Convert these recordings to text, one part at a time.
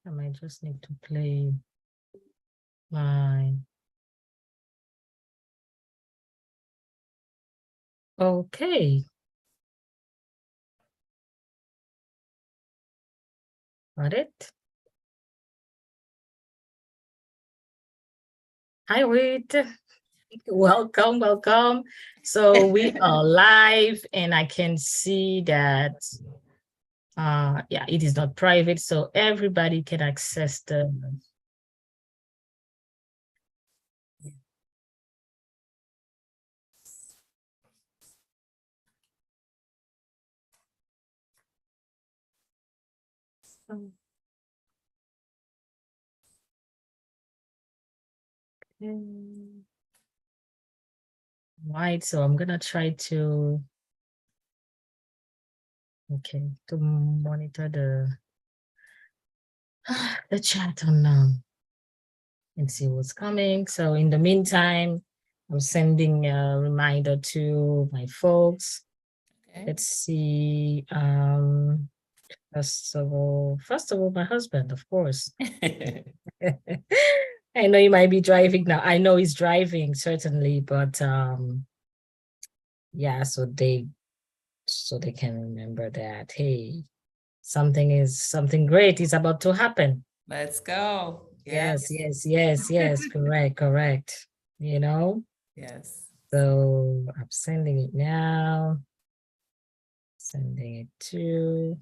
I might just need to play my. Okay. Got it. Hi, Ruth. Welcome, welcome. So we are live and I can see that, yeah, it is not private, so everybody can access the. Right, so I'm gonna try to, okay, to monitor the chat on and see what's coming. So in the meantime, I'm sending a reminder to my folks. Okay. Let's see. First of all, my husband, of course. I know he might be driving now. I know he's driving, certainly, but yeah, so they can remember that, hey, something great is about to happen. Let's go. Yes. Correct. You know? Yes. So I'm sending it now. Sending it to.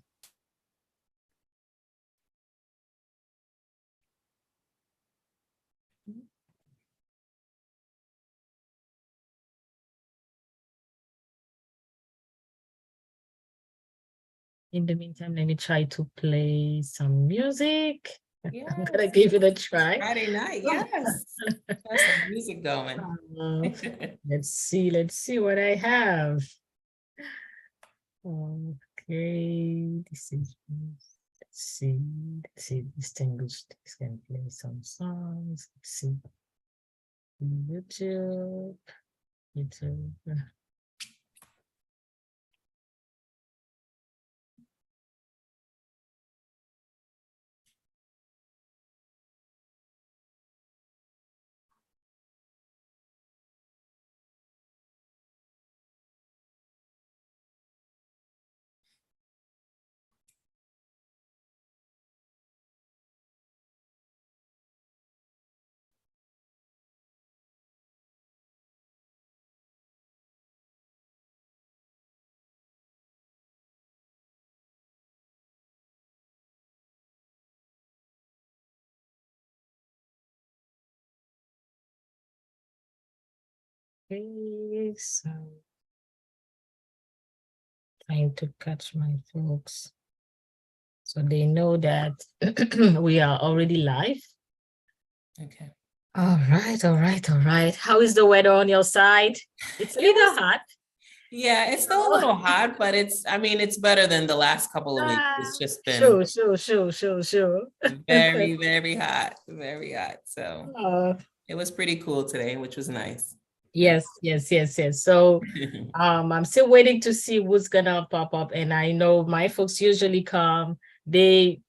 In the meantime, let me try to play some music. Yes. I'm gonna give it a try. Friday night, yes. There's some music going. Let's see what I have. Okay, this is, let's see, distinguished. This can play some songs. Let's see. YouTube. Okay, so trying to catch my folks so they know that we are already live. Okay. All right. How is the weather on your side? It's a little hot. Yeah, it's still a little hot, but it's better than the last couple of weeks. It's just been sure. Very, very hot. So it was pretty cool today, which was nice. Yes. So I'm still waiting to see who's gonna pop up. And I know my folks usually come. They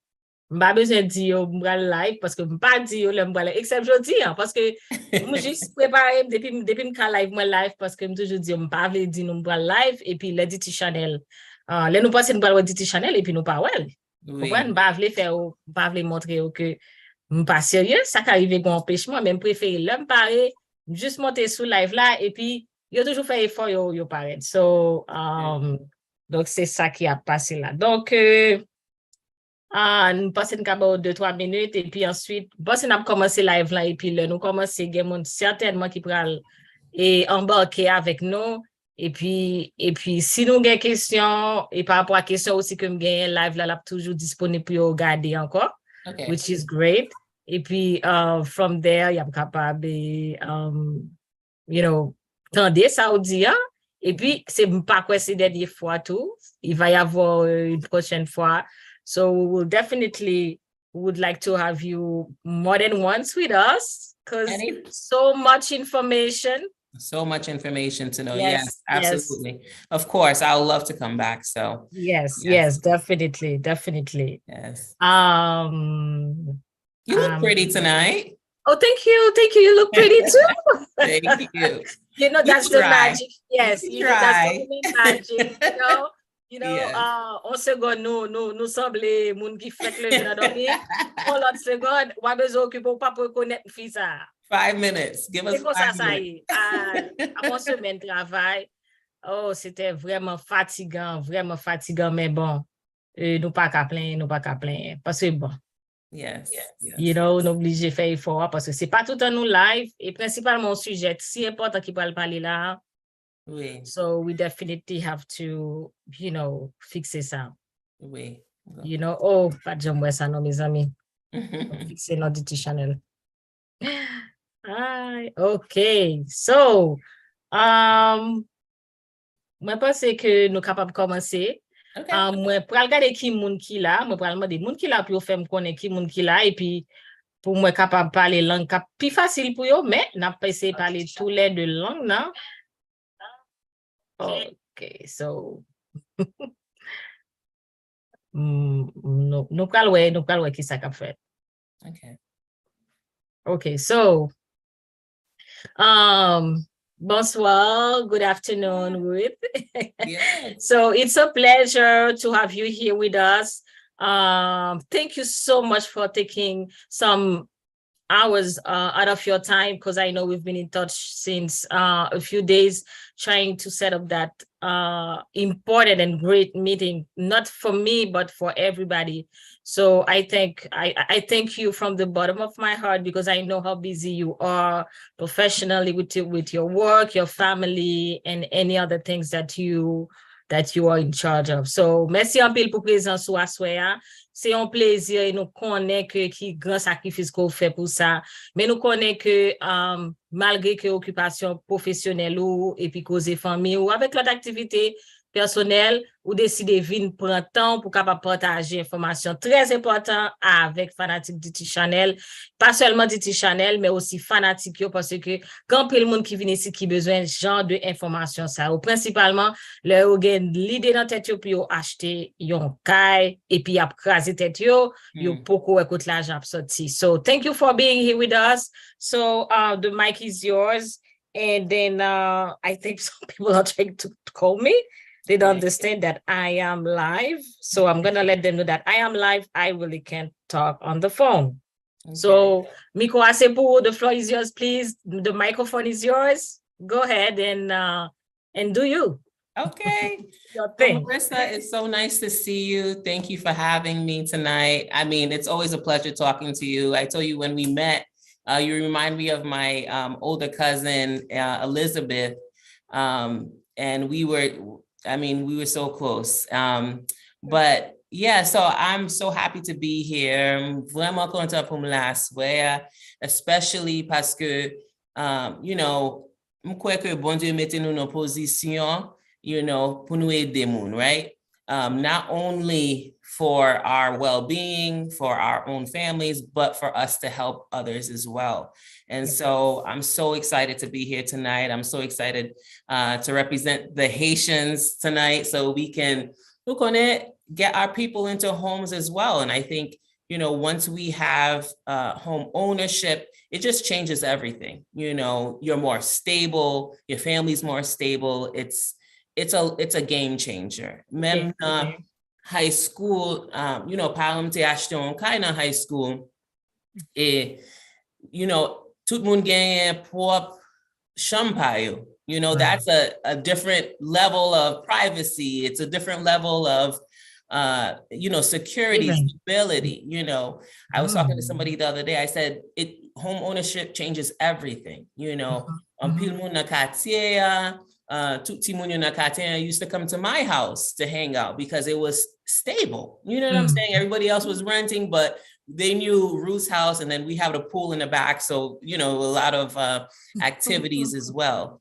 m'a besoin di yo m'bral live parce que m'pa di yo le m'bral except jodi parce que moi juste préparé depuis m'ka live moi live parce que m'toujours di yo m'pa vle di nou m'bral live et puis le Diti Chanel le nou passe m'bral Diti Chanel et puis nou pa wel. Comprendre m'pa vle faire m'pa vle montrer que m'pa sérieux ça qu'arrive gon empêchement même préféré le m'pare juste monter sous live là et puis yo toujours fait effort yo paraître. So donc c'est ça qui a passé là. Donc nous passons d'abord 2-3 minutes et puis ensuite, nous avons commencé live là et puis là, nous commençons certainement qui pourra embarquer avec nous. Et puis, si nous avons des questions, et par rapport à questions aussi que nous avons live là, toujours disponible pour regarder encore, which is great. Et puis, from there, il y a capable, tendez ça au dia. Et puis, c'est pas quoi c'est dernière fois tout. Il va y avoir une prochaine fois. So we will definitely would like to have you more than once with us because so much information. So much information to know. Yes, Yes, absolutely. Of course, I would love to come back. So yes, definitely, definitely. Yes. Um, You look pretty tonight. Oh, thank you. You look pretty too. Thank you. You know, that's the magic. Yes, you know, that's the try. magic. Yes. On second, nous semble moun qui fait le vin dormi. On l'autre seconde, on a besoin que pour pas connaître fille ça. 5 minutes. Give us 5 minutes. À mon semaine de travail, oh, c'était vraiment fatigant, mais bon, nous pas qu'à plaindre, parce que bon. Yes. You know, nous obligés faire effort parce que c'est pas tout en nous live et principalement un sujet si important qui peut le parler là. Oui. So we definitely have to, you know, fixer ça. Oui. You know, oh, pas de jambes ça non mes amis. Fixer notre petit channel. Okay. So, moi pense que nous capables de commencer. Moi pour regarder qui moun qui là, moi pour demander moun qui là pour faire me connaître qui moun qui là et puis pour moi capable parler langue plus facile pour yo mais n'a pas essayé parler tous les deux langues non. Okay, so nous parlons qui ça qu'a fait. Okay, so bonsoir, good afternoon, Ruth. So it's a pleasure to have you here with us. Thank you so much for taking some hours out of your time because I know we've been in touch since a few days trying to set up that important and great meeting, not for me, but for everybody. So I thank you from the bottom of my heart because I know how busy you are professionally with your work, your family, and any other things that you are in charge of. So merci un peu pour présence ou assoya. C'est un plaisir et nous connaissons que qui grand sacrifice qu'on fait pour ça. Mais nous connaissons que malgré que occupation professionnelle ou et puis causer famille ou avec l'autre activité personnelle ou décider venir prendre temps pour capable partager information très important avec fanatique du channel, pas seulement du channel mais aussi fanatique parce que quand le monde qui vient ici qui besoin genre de information ça ou principalement le gen l'idée dans tête yo pour acheter yon caille et puis ap craser tête yo beaucoup écoute l'argent sorti. So thank you for being here with us. So the mic is yours and then I think some people are trying to call me. They don't understand that I am live. So I'm going to let them know that I am live. I really can't talk on the phone. Okay. So Miko Asepu, the floor is yours, please. The microphone is yours. Go ahead and do you. Okay. Marissa, it's so nice to see you. Thank you for having me tonight. I mean, it's always a pleasure talking to you. I told you when we met, you remind me of my older cousin, Elizabeth. And we were so close. But yeah, so I'm so happy to be here. Vraiment content pour la soirée, especially parce que, you know, m'kwe que bon Dieu mette nous en position, you know, pour nous aider moun, right? Not only for our well-being, for our own families, but for us to help others as well. And so I'm so excited to be here tonight. I'm so excited to represent the Haitians tonight so we can get our people into homes as well. And I think, you know, once we have home ownership, it just changes everything. You know, you're more stable, your family's more stable. It's a game changer. Même high school, you know, parents acheté un kind of high school, et, you know, tout moun gagne propre chambre. You know, that's a different level of privacy. It's a different level of, you know, security, stability. You know, I was talking to somebody the other day. I said, home ownership changes everything. You know, pil moun na quartier, tout ti moun na quartier used to come to my house to hang out because it was stable. You know what I'm saying? Everybody else was renting, but they knew Ruth's house, and then we have a pool in the back. So, you know, a lot of activities as well.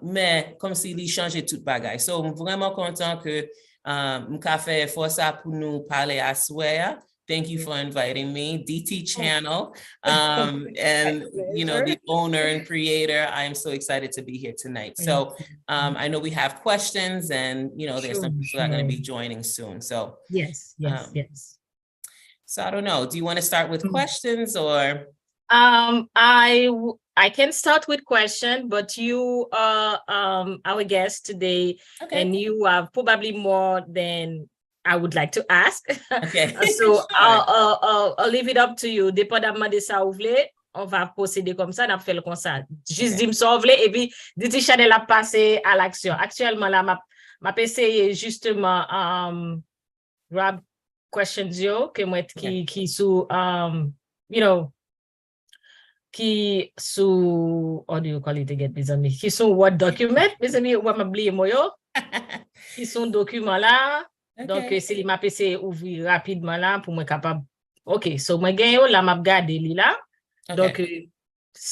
Mais comme si li change tout bagay. So, vraiment content que m'ka fait effort ça pour nous parler à soir. Thank you for inviting me, DT Channel, and the owner and creator. I am so excited to be here tonight. So I know we have questions, and there's some people that are going to be joining soon. So yes. So I don't know. Do you want to start with questions or? I can start with question, but you are our guest today, and you have probably more than I would like to ask. Okay. So I'll leave it up to you. Dépendamment de ça ou vle, on va procéder comme ça, on va faire comme ça. Juste dis-moi ça ou vle, et puis Diti Chanel a passé à l'action. Actuellement là, ma essayé justement grab questions yo que moi qui sous qui sous, how do you call it again, mes amis? Qui sont Word document, mes amis, ou m'a oublié moi yo. Qui sont documents là. Donc c'est les m'a PC ouvrir rapidement là pour moi capable. OK, so moi gagne là m'a regarder li là. Donc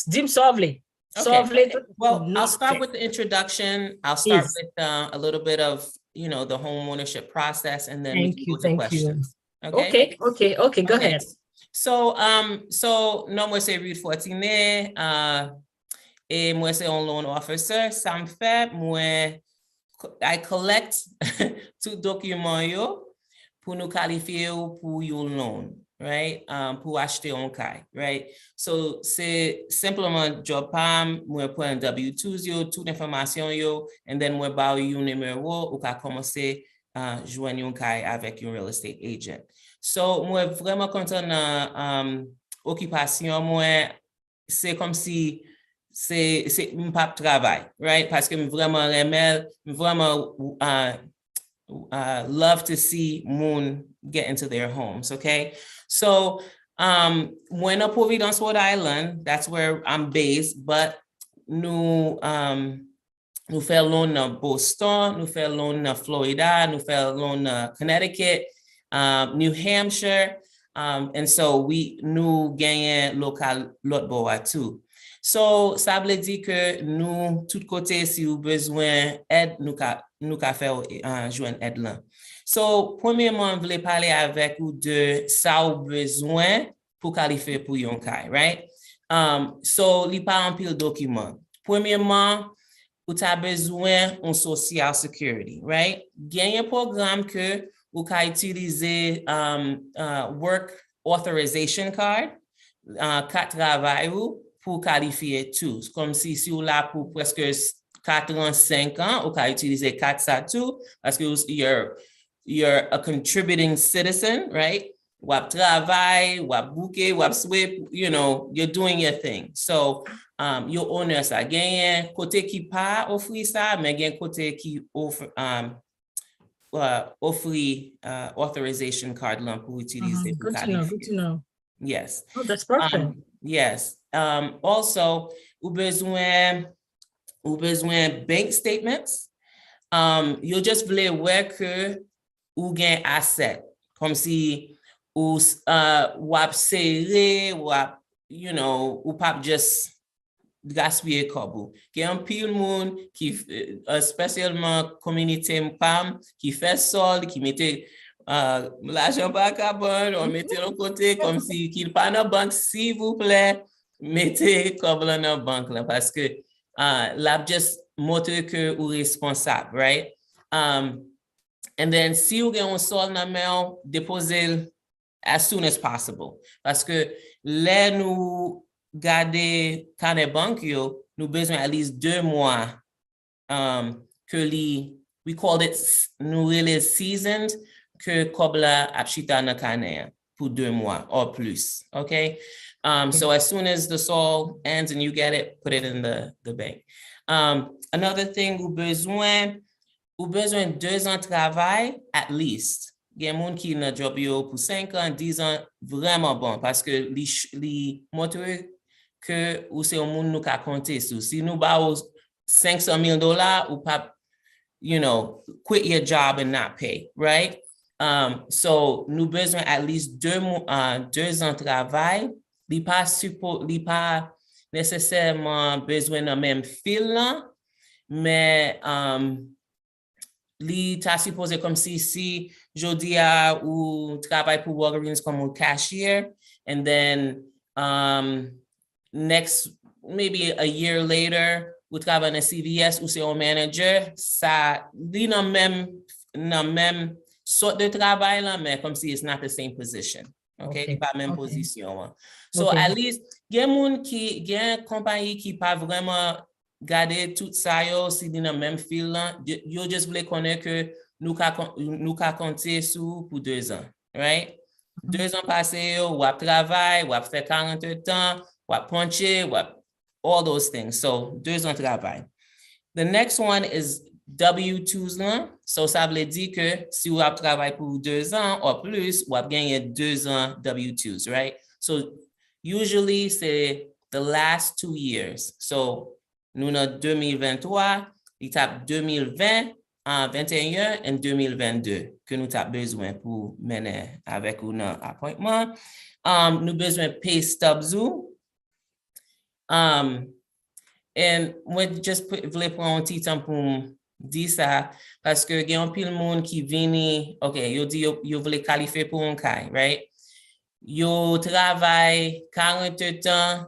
dis-moi solve. Well, I'll start with the introduction. I'll start with a little bit of, the home ownership process, and then we can go to questions. Okay, go ahead. So non, moi c'est Ruth Fortinet, et moi c'est un loan officer. Ça me fait, moi, I collect tout document yo pour nous qualifier pour your loan, right? Pour acheter un kay, right? So c'est simplement job pam, moi pour un W2 yo, toute information yo, and then moi ba yon numéro ou ka commencer joindre un kay avec un real estate agent. So moi vraiment content na occupation, moi c'est comme si c'est pas travail, right? Parce que vraiment love to see moun get into their homes, okay? So when à Providence, Rhode Island, that's where I'm based, but nous fait loan na Boston, nous fait loan na Florida, nous fait loan na Connecticut, New Hampshire, and so nous gagnons local lot boa too. So, ça veut dire que nous, tout côté, si vous avez besoin d'aide, nous ka faire joindre aide là. So, premièrement, je voulais parler avec vous de ça vous besoin pour qualifier pour yon kay, right? So, li pa en pile document. Premièrement, vous avez besoin d'un social security, right? Gagne un programme que vous ka utiliser work authorization card, carte travail ou pour qualifier tout. Comme si vous là pour presque 45 ans, vous pouvez utiliser 4 ça tout, parce que you're a contributing citizen, right? Wap travail, wap bouquet, wap sweep, you're doing your thing. So, your owner ça gagne, côté qui pas offre ça, mais gagne côté qui offre authorization card là pour utiliser. Good to know. Yes. Oh, that's perfect. Yes. Also, ou besoin bank statements. You just voulez voir que ou gain asset, comme si ou wap serré, wap, ou pas just gaspiller kobo. Gen un pile moun qui spécialement communauté mpam qui fait sol, qui mette l'argent par carbone, on mette l'autre côté comme si qu'il pas dans banque, s'il vous plaît, mettez comme dans la banque là, parce que l'a just montre que ou responsable, right? And then si vous avez un sol dans main, déposez as soon as possible, parce que là nous garder carnet banque yo, nous besoin at least 2 mois que we called it nous really seasoned que kobla apchita na carnet pour 2 mois or plus, okay? So as soon as the sol ends and you get it, put it in the bank. Another thing, ou besoin 2 ans travail at least. Gen moun ki nan job yo pour 5 ans, 10 ans, vraiment bon, parce que li montre que ou c'est un moun nou ka compter sou. Si nou ba ou $500,000 ou pas, quit your job and not pay, right? So nous besoin at least 2 ans travail. Li pas nécessairement besoin de même fil là, mais li ta supposé comme si jodi a ou travail pour Walgreens comme un cashier, and then next maybe a year later ou travail dans CVS ou c'est un manager, ça li nan même sorte de travail là, mais comme si it's not the same position. Okay, pas même position. So at least gen moun ki gen compagnie qui pas vraiment garder tout ça yo si dans le même fil là, yo just voulez connaître que nous ka compter sous pour 2 ans, right? 2 ans passés yo, ou ap travail, ou ap fait 40 heures temps, ou ap puncher, ou ap all those things. So 2 ans travail. The next one is W2s là. So ça veut dire que si vous avez travaillé pour 2 ans ou plus, vous avez gagné 2 ans W2s, right? So usually c'est the last 2 years. So nous avons 2023, il tape 2020, 21 et 2022 que nous avons besoin pour mener avec un appointment. Nous avons besoin de pay stubs. Et moi, just voulais prendre un petit temps pour dire ça, parce que il y a un pile monde qui vient, OK, yo dit yo voulait qualifier pour un cas, right? Yo travaille 40 temps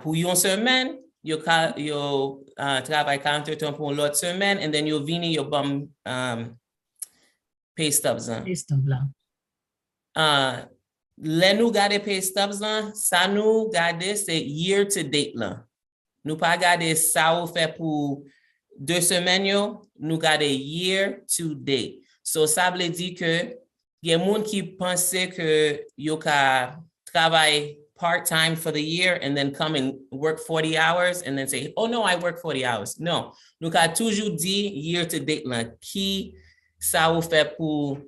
pour une semaine, yo travaille 40 temps pour l'autre semaine, and then yo vini yo bum pay stubs. Pay stub là. Le nous garder pay stubs là, ça nous garder c'est year to date là. Nous pas garder ça ou fait pour 2 semaines yo, nous garder year to date. So ça veut dire que y a monde qui pense que yo ka travaille part-time for the year and then come and work 40 hours and then say, oh no, I work 40 hours. No, nous ka toujours dit year to date là, qui ça ou fait pour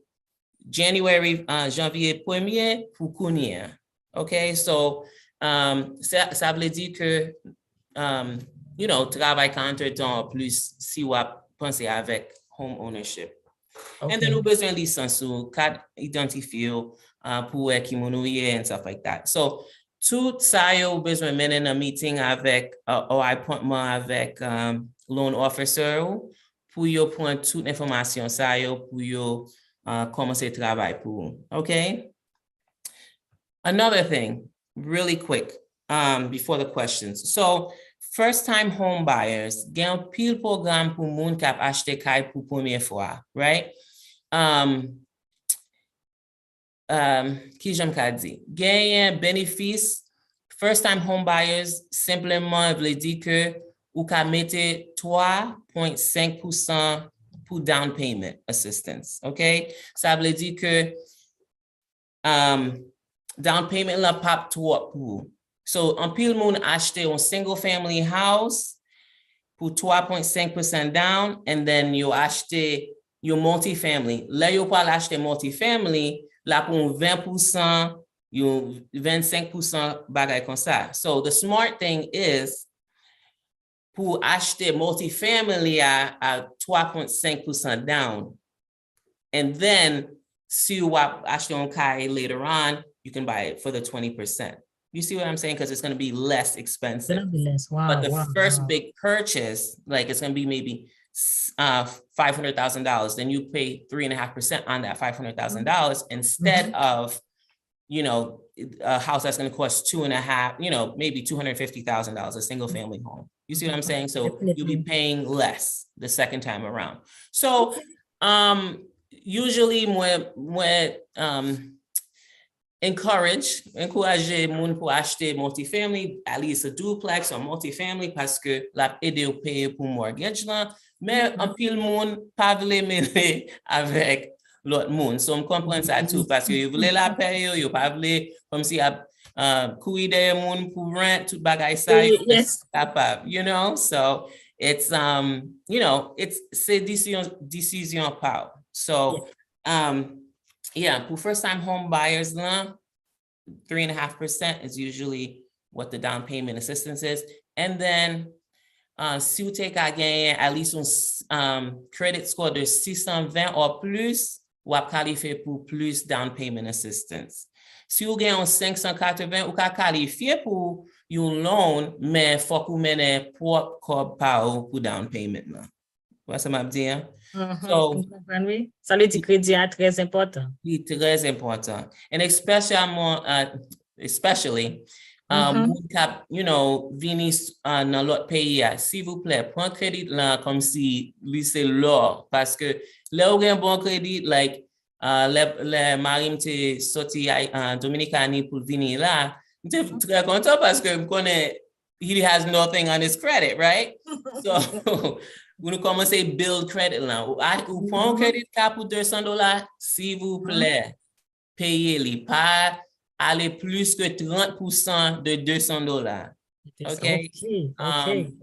January, janvier 1er pour Kounia. Okay, so ça veut dire que, you know, travail 40 temps plus si vous pensez avec home ownership. Okay. And then nous besoin de licence ou carte identifié pour équimonoyer and stuff like that. So, tout ça, vous besoin de mener un meeting avec, ou appointment avec loan officer pour vous prendre toute l'information ça pour vous commencer le travail pour. Okay? Another thing, really quick, before the questions. So, first-time home buyers, gen pile programme pour moun kap achete kay pour première fois, right? Ki j'aime ka di? Gen bénéfice, first-time home buyers, simplement vle di que ou ka mette 3.5% pour down payment assistance, okay? Ça veut dire que down payment la pap trop pour. So, en pile moun achete un single family house pour 3.5% down, and then you achete your multifamily. Là, you pas acheter multifamily, là pour 20%, you 25% bagay comme ça. So, the smart thing is, pour acheter multifamily à 3.5% down, and then, si you achete un kay later on, you can buy it for the 20%. You see what I'm saying? Because it's going to be less expensive. It's gonna be less. Wow, but the first big purchase, like it's going to be maybe $500,000. Then you pay 3.5% on that $500,000 instead of, you know, a house that's going to cost 2.5, you know, maybe $250,000, a single family home. You see what I'm saying? So you'll be paying less the second time around. So usually when encourage moun pour acheter multifamily, at least a duplex or multifamily, parce que la aide ou paye pour mortgage là, mais en pile moun pas vle mêler avec l'autre moun. So on comprend ça tout, parce que vous voulez la paye, vous pas vle comme si couille de moun pour rent, tout bagay ça, yes. Capable, you know? So it's, you know, c'est decision power. So, yeah, for first-time home buyers, 3.5% is usually what the down payment assistance is. And then, si vous take again at least un credit score de 620 or plus, ou ap qualifié pour plus down payment assistance. Si vous gagnez un 580, ou ka qualifié pour un loan, mais faut que vous menez pour down payment. Wè sa map di, So, ça veut dire crédit est très important. Très important. And especially, moun kap, vini nan lot peyi ya, s'il vous plaît, pran kredit la kom si li se lor, paske le ou gen bon kredit, like, le marim te soti Dominicani pou vini la, mte tre kontan paske m konen he has nothing on his credit, right? So, ou nou komanse build credit la. Ou pran credit card pou $200, s'il vous plaît, paye li, pa ale plus que 30% de $200. Okay?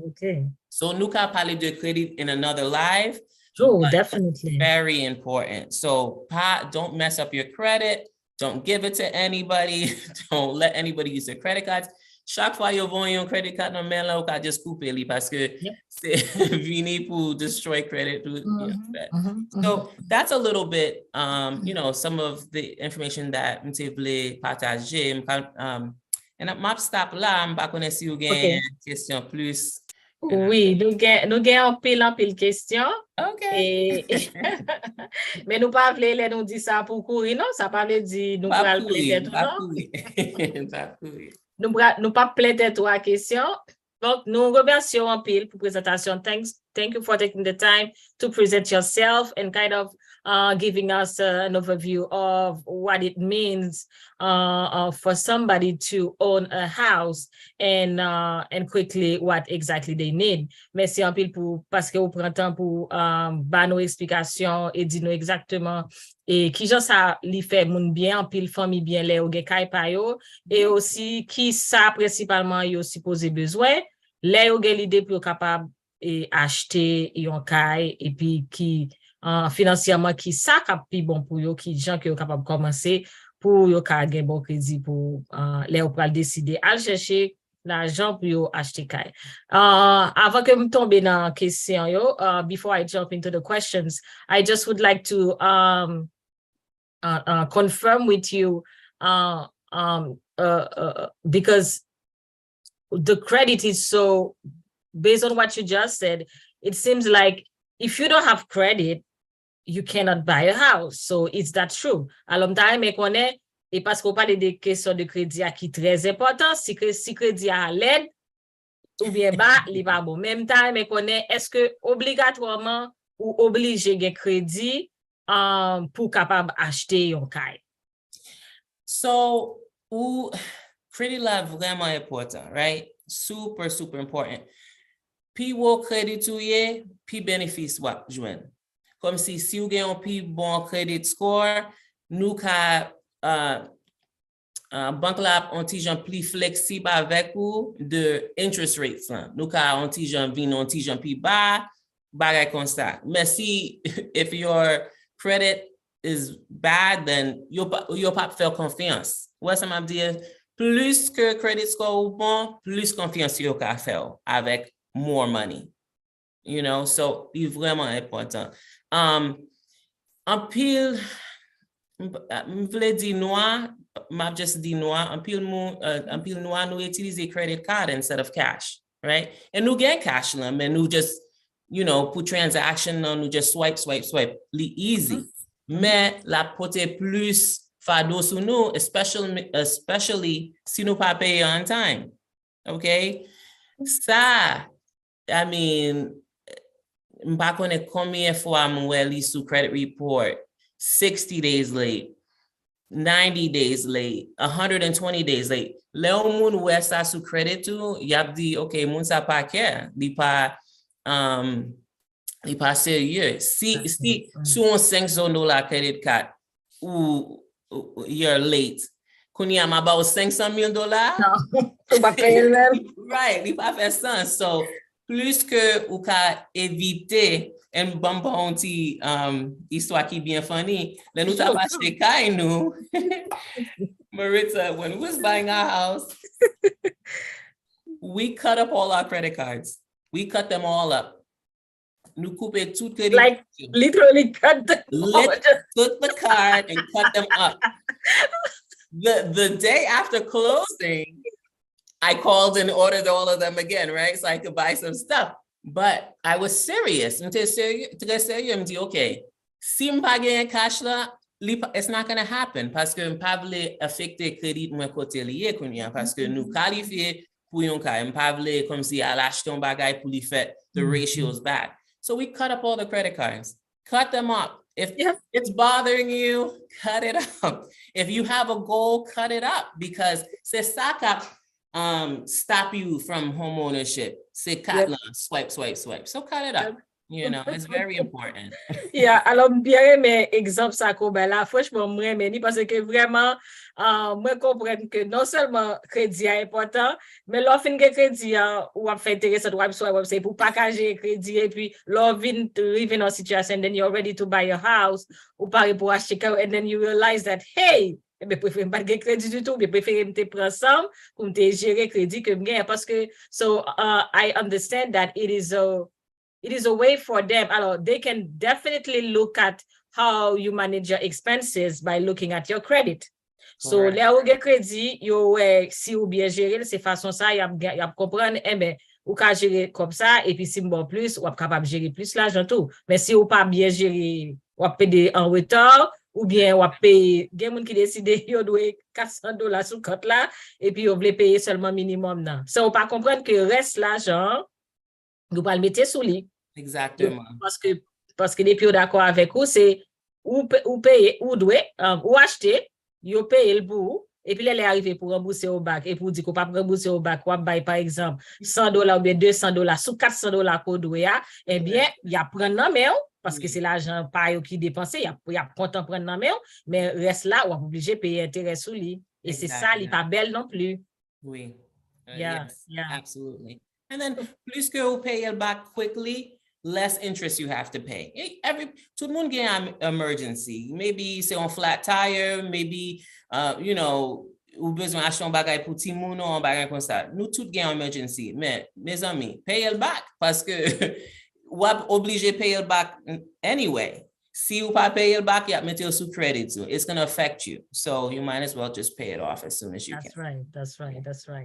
Okay. So nou ka pale de credit in another live. Oh, definitely. Very important. So don't mess up your credit. Don't give it to anybody. Don't let anybody use their credit cards. Chaque fois yo voyon yon credit card nan men la, ou ka just coupe li parce que c'est vini pour destroy credit. So that's a little bit, some of the information that m'te vle partager. And map stop la, m'pa konnen si ou gen question plus. Oui, nou gen an pile question. Okay. Mais nou pa vle le nou di sa pou kouri, non? Sa pa vle di nou pral plete tout, non? Nous pas plaider trois questions. Donc, nous remercions en pile pour présentation. Thank you for taking the time to present yourself and kind of giving us an overview of what it means for somebody to own a house and quickly what exactly they need. Merci en pile parce que vous prenez temps pour ba nos explications et dire nous exactement et qui genre ça li fait moun bien en pile famille bien les ou gen kay pa yo et aussi qui ça principalement yo supposé besoin les ou gen l'idée pour capable et acheter yon kay et puis qui financièrement qui ça cap pi bon pour yo qui gens qui yo capable commencer pour yo ka gen bon crédit pour les ou pral décider à chercher l'argent pour yo acheter kay. Avant que me tombe dans question yo, before I jump into the questions, I just would like to confirm with you because the credit is so, based on what you just said, it seems like if you don't have credit, you cannot buy a house. So is that true? Alors, me connaît, et parce qu'on parle des questions de crédit qui est très important, si crédit à l'aide, ou bien bas, il va bon. Même temps, me connaît, est-ce que obligatoirement ou obligé de crédit pour capable acheter un kay? So, credit là vraiment important, right? Super, super important. Pi wo credit ou ye, pi bénéfice wap Jwenn. Comme si ou gen un pi bon credit score, nou ka bank la on ti jan pli flexible avec ou de interest rates lan. Nou ka on ti jan vin on ti jan pi ba, bagay kon sa. Mais si if your credit is bad, then yo pa feel confiance. Wè sa map diye, plus que credit score ou bon, plus confiance yo ka feel avec more money. So it's vraiment important. En pile, m'vle di noa, m'a just di noa, en pile noa nou utilize credit card instead of cash, right? And nou gen cash la, men nou just, pour transaction nou just swipe, li easy. Mais la pote plus fado sou nou, especially si nou pa paye on time. Okay? Sa, I mean, m'pa konen combien fois m'wè li sou credit report 60 days late, 90 days late, 120 days late. Le ou moun wè sa sou credit tou, yap di, okay, moun sa pa kè, li pa sérieux. Si sou on $500 credit card ou you're late, kouni am about $500,000? Non, ou pa paye même. Right, li pa fè sens. So, plus que ou ka éviter en bonbon ti histoire qui bien funny, le nou ta achete kay nou. Maritza, when we was buying our house, we cut up all our credit cards. We cut them all up. Nou coupe tout credit. Like literally cut them. Took the card and cut them up. The day after closing, I called and ordered all of them again, right? So I could buy some stuff. But I was serious. Très sérieux, me dit, OK, si je pas gagner cash là, it's not going to happen parce que je pas voulu affecter crédit moi côté lié parce que nous qualifier pour un cas, je pas voulu comme si à l'acheter un bagage pour lui faire the ratios back. So we cut up all the credit cards. Cut them up. If it's bothering you, cut it up. If you have a goal, cut it up because c'est ça qui stop you from home ownership. C'est swipe. So cut it up. You know, it's very important. Yeah, alors bien aimé exemple ça qu'on ben là franchement moi mais parce que vraiment moi comprendre que non seulement crédit est important mais l'offre de crédit ou a fait intéressant website pour partager crédit et puis l'offre live in a situation then you're ready to buy a house ou pareil pour acheter and then you realize that hey je préfère pas de crédit du tout, je préfère me prendre ensemble pour me gérer crédit que me parce que so I understand that it is a way for them. They can definitely look at how you manage your expenses by looking at your credit. So, les ou gen crédit, yo si ou bien gérer, c'est façon ça, y a comprendre, ou ka gérer comme ça, et puis si bon plus, ou capable gérer plus l'argent tout. Mais si ou pas bien gérer, ou payer en retard, ou bien ou payer, gen moun qui décide, yo doit $400 sous compte là, et puis yo vle payer seulement minimum nan. So, ou pas comprendre que reste l'argent, vous pas le mettre sous lit. Exactement. Parce que depuis d'accord avec vous, c'est ou payer, ou doit, ou acheter, vous payez le bout, et puis là, elle est arrivée pour rembourser au bac, et pour dire qu'on ne peut pas rembourser au bac, ou bail par exemple $100 ou bien $200, sous $400 qu'on doit, eh bien, il y a prendre dans main, parce que c'est l'argent pas qui dépense, il y a content prendre dans main, mais reste là, on est obligé de payer intérêt sous lui. Et c'est ça, il n'est pas belle non plus. Oui. Yes, absolutely. And then, plus que vous payez le bac quickly, less interest you have to pay. Tout le monde a an emergency. Maybe c'est un flat tire, maybe, you know, ou besoin d'acheter un bagage pour ti moun ou un bagage comme ça. Nous tous gagnons emergency. Mais, mes amis, payez le bac parce que ou obligé de payer le bac anyway. Si vous pas payer le bac, you have to sous credit too. It's going to affect you. So you might as well just pay it off as soon as you can. That's right.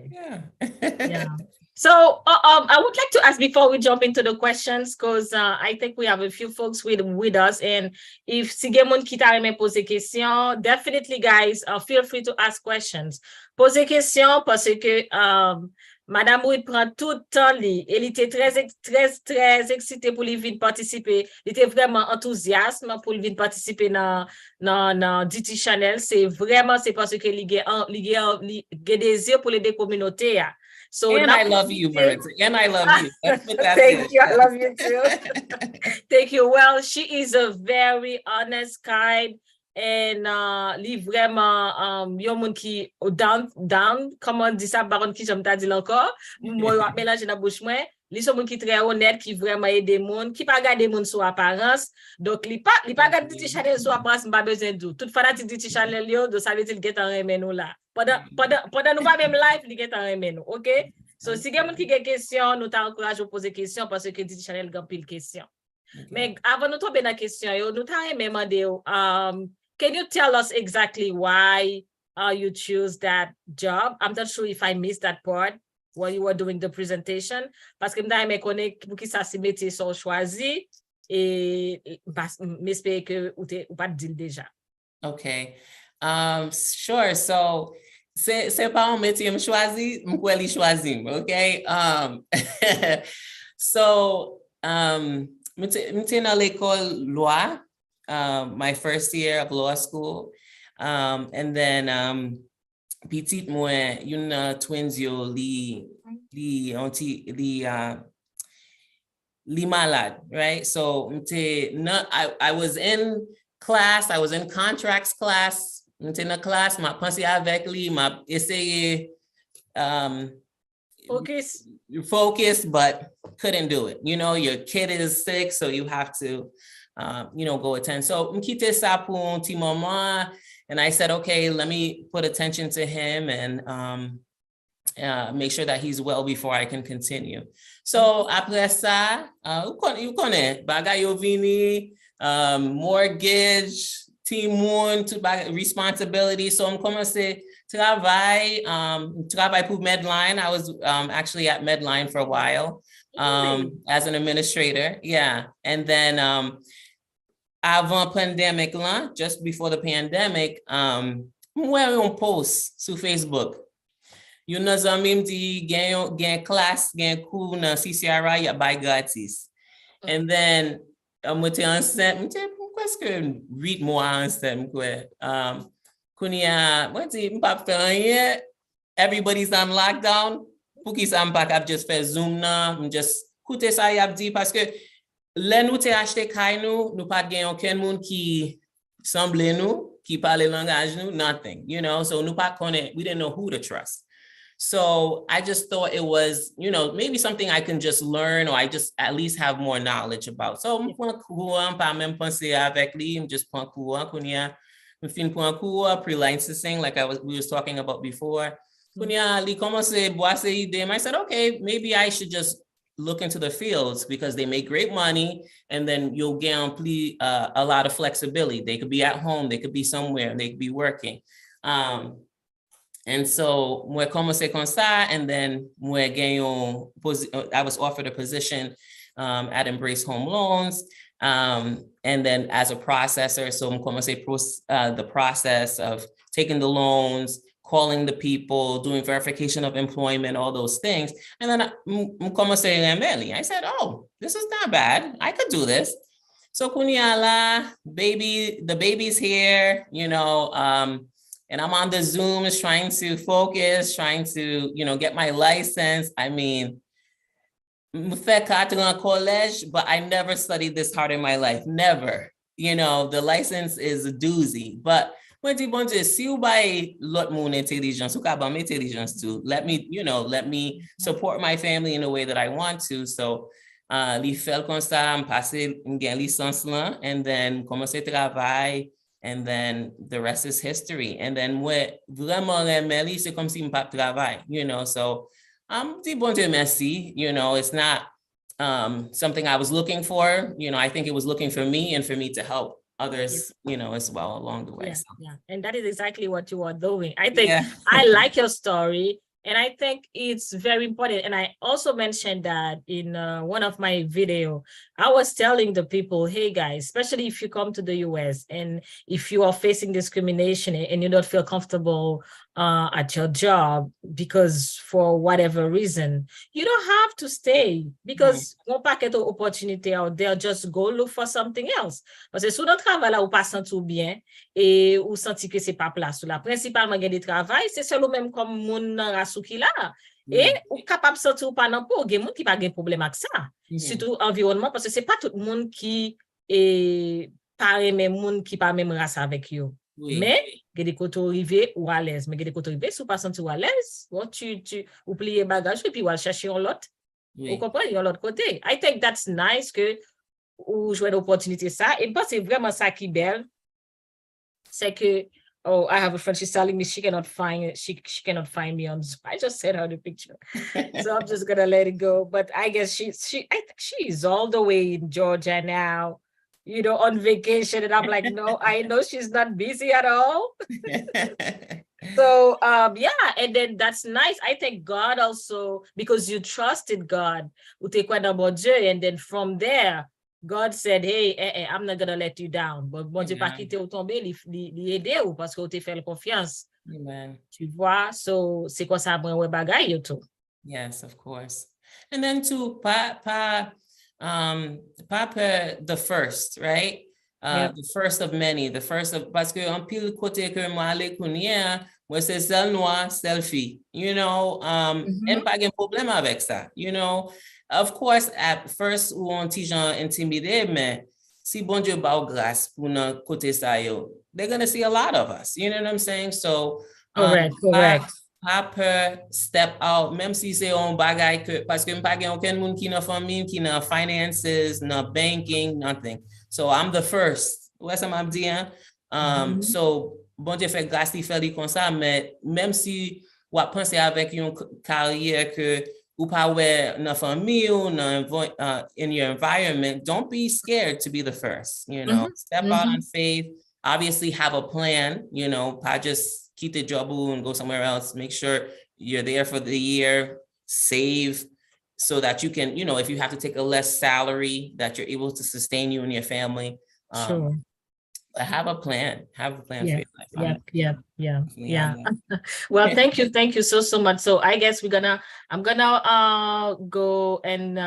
Yeah. So I would like to ask before we jump into the questions, because I think we have a few folks with us, and if si gen moun ki ta reme pose question, definitely guys, feel free to ask questions. Pose question parce que Madame Ruth prend tout le temps, elle était très excitée pour lui venir participer. Elle était vraiment enthousiaste pour lui venir participer dans DT Channel. C'est parce que il a désir pour les deux communautés. So and I love you, Ruth. And I love you. Thank you. I love you too. Thank you. Well, she is a very honest, kind, and li vraiment yon moun ki down comment dit ça baron qui j'aime ta dit encore moi mélanger dans bouche moi li son moun qui très honnête qui vraiment aide moun qui pas garder moun sur apparence donc li pas garder petit channel sur apparence pas besoin de toute fois ti petit channel yo donc ça veut dire get en remen nous là pendant nous pas même live li get en remen nous OK so si gen moun qui gen question nous t'encourage à poser question parce que petit channel gan pile question mais avant nous tomber dans question yo nous t'a même demander can you tell us exactly why you choose that job? I'm not sure if I missed that part while you were doing the presentation. Parce que je connais pour qui ça se mettait sur choisi et j'espère que ou pas dire déjà. Okay. Sure. So c'est pas un métier me choisi, m'kwè li choisi, okay? So m'te dans l'école loi. My first year of law school, and then petite moi une twins yo li malade, right? So I was in class, I was in contracts class, in a class, ma pensé avec lui, ma essayé focus, but couldn't do it. You know, your kid is sick, so you have to go attend. So m'kite sa pour un petit moment, and I said, okay, let me put attention to him and make sure that he's well before I can continue. So après ça, you connais, bagay yo vini, mortgage, team one, responsibility. So I'm commencé travail pour Medline. I was actually at Medline for a while. as an administrator. Yeah. And then avant pandemic là, just before the pandemic, mwen yon post sur Facebook. Yon nan zanmim di gen class, gen kou nan CCRI ya bay gratis. And then mwen te anset, mwen te presque 8 mois anset mwen. Kounia, mwen di mpap fe anye, everybody's on lockdown. Pou ki sa mpa kap just fe Zoom nan, m just koute sa yap di, paske le nou te achete kay nou pat gen yon ken moun ki semble nou, ki pale langaj nou, nothing, you know, so nou pat konen, we didn't know who to trust. So I just thought it was, you know, maybe something I can just learn, or I just at least have more knowledge about. So m pon kouan, pa men pense avec li, m just pon kouan, kounia, m fin pon kouan, pre-licensing, like we was talking about before. Kounia, li komanse boase ide, I said, okay, maybe I should just look into the fields because they make great money, and then you'll guarantee a lot of flexibility. They could be at home, they could be somewhere, they could be working. And so mwen komanse kon sa, and then I was offered a position at Embrace Home Loans, and then as a processor, so mwen komanse the process of taking the loans, calling the people, doing verification of employment, all those things. And then I said, oh, this is not bad. I could do this. So Kuniala, the baby's here, you know, and I'm on the Zoom, is trying to focus, trying to, you know, get my license. I mean, college, but I never studied this hard in my life, never. You know, the license is a doozy, but when di bon Dieu, si ou bay lot moun intelligence, ou ka ban intelligence too, let me support my family in a way that I want to. So, li fel kon sa, m pase m gen licence lan, and then komanse travay, and then the rest is history. And then mwen vraiment reme li, se kom si m pap travay, you know, so, di bon Dieu merci, you know, it's not something I was looking for, you know, I think it was looking for me and for me to help others, you know, as well along the way. Yeah, so. Yeah. And that is exactly what you are doing. I think I like your story, and I think it's very important. And I also mentioned that in one of my video, I was telling the people, hey guys, especially if you come to the US and if you are facing discrimination and you don't feel comfortable at your job because for whatever reason, you don't have to stay, because one packet of opportunity out there, just go look for something else. Parce que sou nan travail là ou pas senti bien et ou senti que c'est pas place là, principalement gen de travail, c'est seul ou même comme moun nan rasou ki là. Et ou capable senti ou pas nan pou, gen moun ki pa gen problème ak ça. Surtout environnement, parce que c'est pas tout le monde qui est pareil même moun qui pas même race avec yo. Mais il y a des côtés arrivés ou à l'aise, mais il y a des côtés arrivés si vous pas senti à l'aise, tu ou plier bagage et puis ou aller chercher un lot. Vous comprenez, un l'autre côté. I think that's nice que ou jouer l'opportunité ça, et parce que c'est vraiment ça qui est belle, c'est que I have a friend, she's telling me she cannot find me on Zoom. I just sent her the picture. So I'm just gonna let it go. But I guess I think she's all the way in Georgia now, you know, on vacation. And I'm like, no, I know she's not busy at all. So, yeah, and then that's nice. I thank God also, because you trusted God, and then from there, God said, hey, I'm not going to let you down. But bon Dieu pas quitter ou tomber, li aider ou parce que ou te fait confiance. Amen. Tu vois, so c'est quoi ça mwen bagay yo tout. Yes, of course. And then to Papa, the first, right? The first of many, the first of, parce que en pile côté que moi aller connait, moi c'est celle noire, selfie, you know, and pas gen problème avec ça, you know. Of course, at first, ou on ti jan intimidé, mais si bon Dieu ba ou grâce pour nan côté sa yo, they're going to see a lot of us, you know what I'm saying? So, correct. Papa step out, même si c'est on bagay que, parce que m'pa gen aucun moun ki nan famille, ki nan finances, nan banking, nothing. So I'm the first. Ouè sa m'ap di, hein? So, bon Dieu fait grâce li fait li kon sa, mais même si wap pense avec yon carrière que ou pa wè nan famille ou in your environment, don't be scared to be the first, you know. Step out on faith, obviously have a plan, you know, pa just keep the job and go somewhere else. Make sure you're there for the year, save, so that you can, if you have to take a less salary, that you're able to sustain you and your family. Sure. Have a plan for Yeah. your life. Yeah. Well, thank you so much. So I guess I'm gonna go and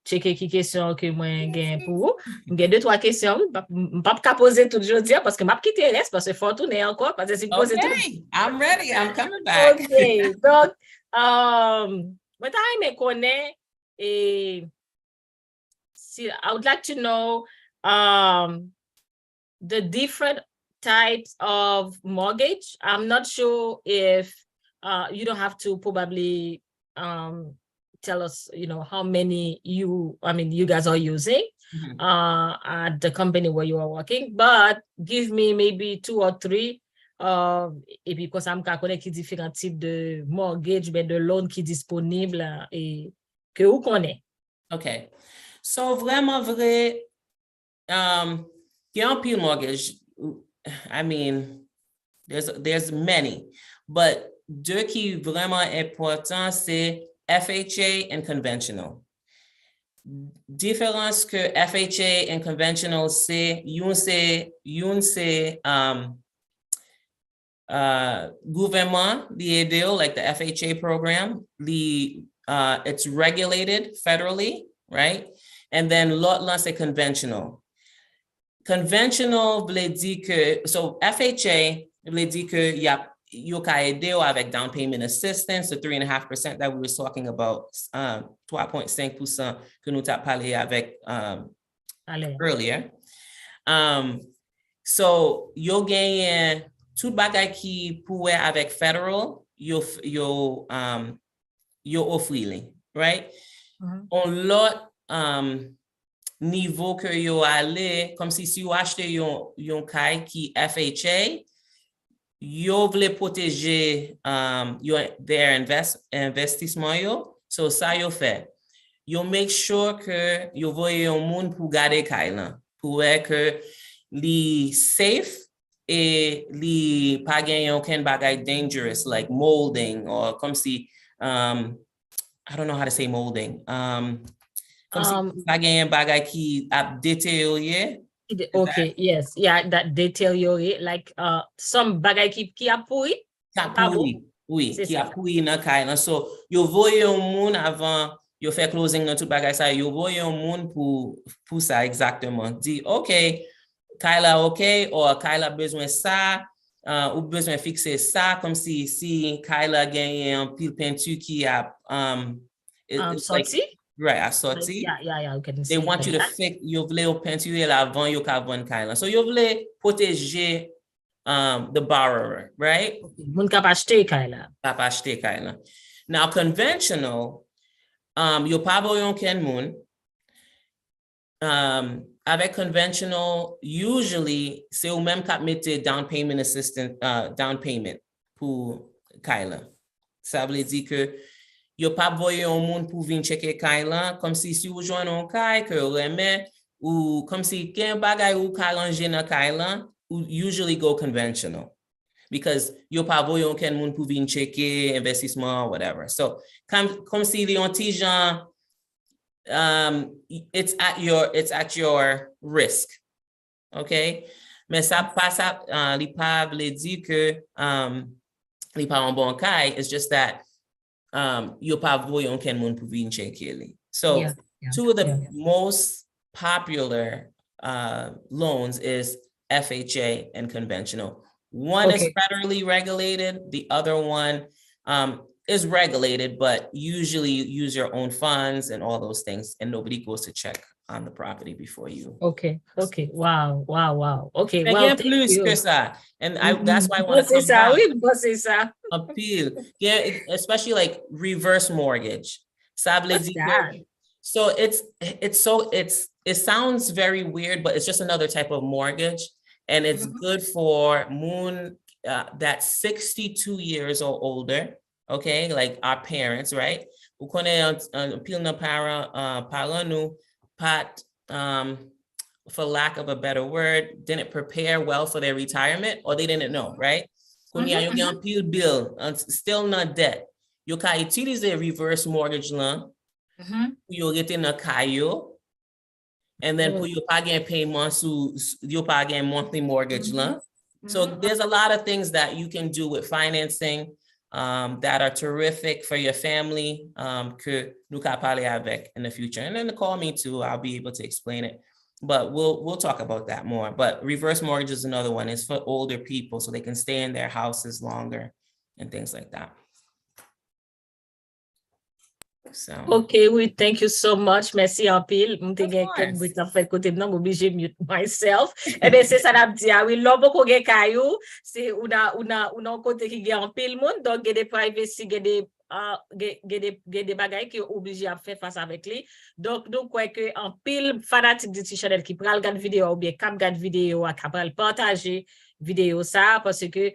check qui question que moi gen pour vous. J'ai 2-3 questions. Pas poser tout jodi parce que m'a quitter reste parce que faut tourner encore parce que si poser tout. Okay, I'm ready. I'm coming back. Okay. Donc what I may connaît et see, I would like to know the different types of mortgage. I'm not sure if you don't have to probably tell us, how many you guys are using at the company where you are working, but give me maybe 2 or 3 et puis comme ça, je connais qui différents types de mortgage, mais de loan qui disponible et que vous connaissez. Okay. So vraiment vrai, young people mortgage, I mean, there's many, but deux qui vraiment important, c'est FHA and conventional. Différence que FHA and conventional, c'est gouvernement, the deal, like the FHA program, it's regulated federally, right? And then l'autre, c'est conventional. Conventional veut dire que, so FHA veut dire que you can aider avec down payment assistance, the 3.5% that we were talking about, 3.5% que nous avons parlé avec earlier. So you gagne tout bagay qui pourrait avec federal, you offre, right? On l'autre niveau que yo allé, comme si you achete yon kay qui FHA, yo vle protéger their investissement yo, so ça yo fait. Yo make sure que yo voye yon moun pour garder kay lan, pour que li safe et li pa gen yon ken bagay dangerous, like molding, or comme si, I don't know how to say molding. Comme si pa gen yon bagay ki ap deterioré. Okay, yes, yeah, that deteriorate, like some bagay ki a pourri. Oui, ki a pourri nan kay lan. So yo voye yon moun avant yo fait closing nan tout bagay sa, yo voye yon moun pour ça exactement. Di, okay, Kyla, okay, or Kyla besoin ça, ou besoin fixer ça, comme si Kyla gagne un pile peinture qui a sorti? Like, right, a sorti. Yeah, okay. They want you to fix, yo vle peinture avant yo ka von Kyla. So yo vle protéger the borrower, right? Moun kap achete Kyla. Kap achete Kyla. Now conventional, yo pa voyon ken moun. Avec conventional, usually, c'est ou même kap mette down payment assistance, down payment pour Kyla. Ça veut dire que yo pa voye yon moun pour vin checker Kyla, comme si ou joine on kay, que remet, ou comme si gen bagay ou kalanje na Kyla, ou usually go conventional. Because yo pa voye yon ken moun pour vin checker investissement, whatever. So, comme si li yon ti jan, it's at your risk, okay? Mais ça passe li pa vle di que li pa an bon kay, it's just that yo pa voyon ken moun pou vin checker li. So two of the most popular loans is FHA and conventional. One is federally regulated, the other one is regulated, but usually you use your own funds and all those things, and nobody goes to check on the property before you. Okay. Wow. Okay. Well, plus que ça. And that's why I want to come back. Appeal. Yeah, especially like reverse mortgage. So it sounds very weird, but it's just another type of mortgage, and it's good for moon that's 62 years or older. Okay, like our parents, right? Ou konen pil nan parent nou pat, for lack of a better word, didn't prepare well for their retirement, or they didn't know, right? Konya yo gen pil bill, still not debt. Yo ka utilize reverse mortgage lan You get in a kayo. And then pour your payment sous your monthly mortgage loan. So there's a lot of things that you can do with financing that are terrific for your family. Que nous ca parler avec in the future. And then call me too. I'll be able to explain it. But we'll talk about that more. But reverse mortgage is another one. It's for older people so they can stay in their houses longer and things like that. So. Okay, we thank you so much. Merci en pile. M'te gen ket bout an fait côté m'nan m'oblige mute myself. Eh ben c'est ça n'a dit. Oui, l'on beaucoup gen kayou, c'est una côté qui gen en pile monde donc gen des privacy, gen des bagages qui obligé à faire face avec lui. Donc quoi que en pile fanatique de Chanel qui pral regarder vidéo ou bien cap regarder vidéo à capable partager vidéo ça parce que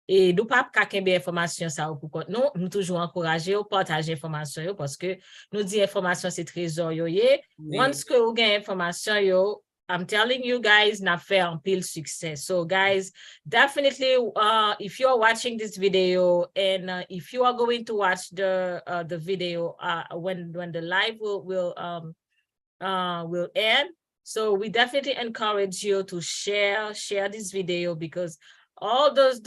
et nous pas qu'à information ça pour nous toujours encourager ou partager information parce que nous dit information c'est trésor yo. Once que vous gagnez information yo, I'm telling you guys n'a fait un pile succès. So guys, definitely if you're watching this video and if you are going to watch the video when the live will end, so we definitely encourage you to share this video because all those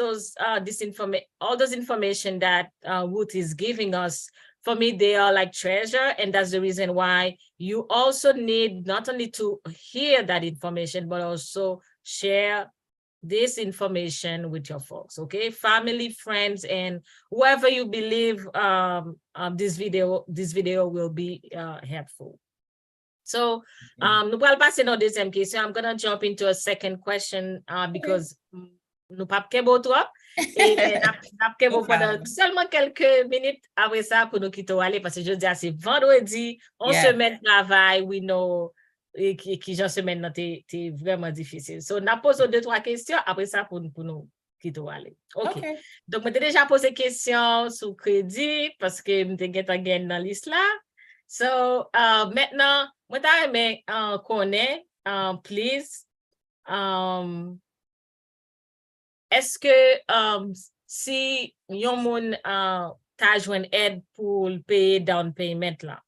information that Ruth is giving us, for me, they are like treasure. And that's the reason why you also need not only to hear that information, but also share this information with your folks, okay? Family, friends, and whoever you believe this video will be helpful. So, nous allons passer dans deuxième question. I'm gonna jump into a second question because nous pas kebo trop et n'a kebo pendant seulement quelques minutes après ça pour nous quitter aller parce que je dis c'est vendredi on semaine travail we know qui genre semaine t'es vraiment difficile so n'a posé 2-3 questions après ça pour nous quitter aller. OK. Donc moi déjà posé question sur crédit parce que m'te gain dans liste là. So maintenant moi t'a aimé connaît please est-ce que si yon moun ta jwenn aide pour payer down payment là,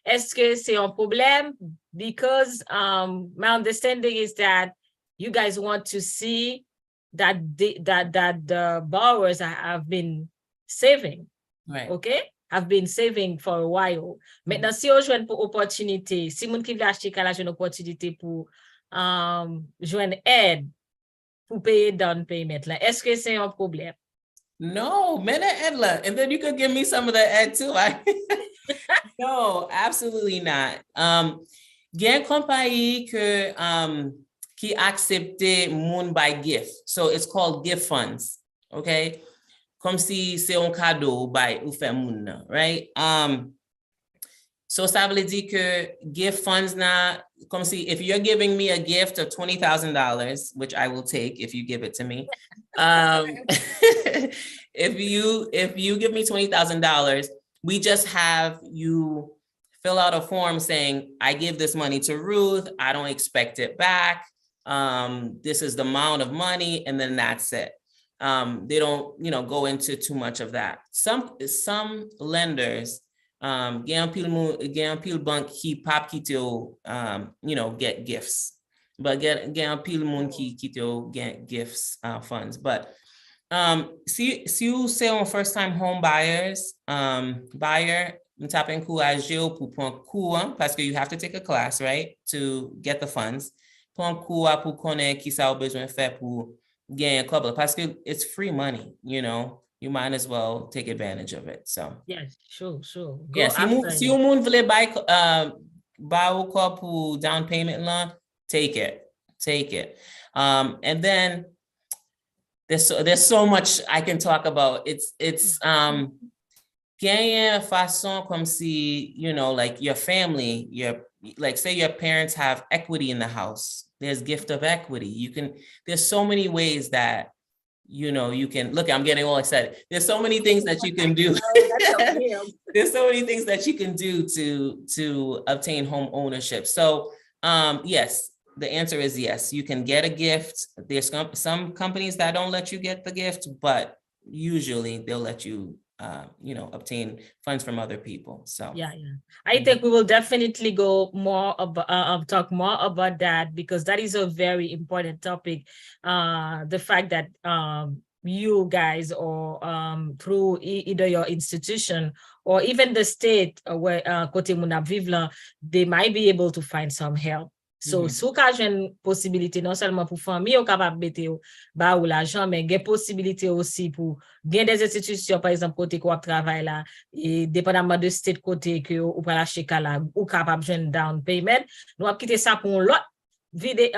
est-ce que c'est un problème? Because my understanding is that you guys want to see that the borrowers have been saving, right? Okay, have been saving for a while. Maintenant si on jwenn pour opportunité, si moun ki vle acheter ka la jwenn opportunité pour jwenn aide pour payer down payment là. Est-ce que c'est un problème? No, mena edla. And then you could give me some of the ed too. No, absolutely not. Gen compagnie que qui accepte moun by gift. So it's called gift funds. Okay? Comme si c'est un cadeau by ou fait moun, right? So ça veut dire que gift funds na, comme si if you're giving me a gift of $20,000, which I will take if you give it to me, if you give me $20,000, we just have you fill out a form saying, I give this money to Ruth, I don't expect it back, this is the amount of money, and then that's it. They don't, go into too much of that. Some lenders, gen pile bank qui pap ki te get gifts, but gen pile moun ki te get gifts funds. But si you say on first time home buyers, buyer, m'tapen kou aje ou pou pon kou parce que you have to take a class, right, to get the funds. Pon kou pou konnen ki sa ou bezwen fè pou gen a couple parce que it's free money, you might as well take advantage of it. So yes, sure. Yes, si you moun vle buy ou ko pour down payment loan, take it. And then there's so much I can talk about. It's gagne façon comme si, like your family, like say your parents have equity in the house. There's gift of equity. There's so many ways that you can look, I'm getting all excited. There's so many things that you can do. There's so many things that you can do to obtain home ownership. So yes, the answer is yes. You can get a gift. There's some companies that don't let you get the gift, but usually they'll let you obtain funds from other people. So yeah. I think we will definitely go more about talk more about that, because that is a very important topic. The fact that you guys, or through either your institution or even the state where Kote Muna Vivlan, they might be able to find some help. So, sou ka jwen possibilité non seulement pour famille ou capable bete ou ba ou l'argent, mais gen possibilité aussi pour gen des institutions, par exemple, côté quoi travail là, et dépendamment de state côté que ou pas lâcher kala ou capable jwen down payment, nous avons quitté ça pour l'autre vidéo,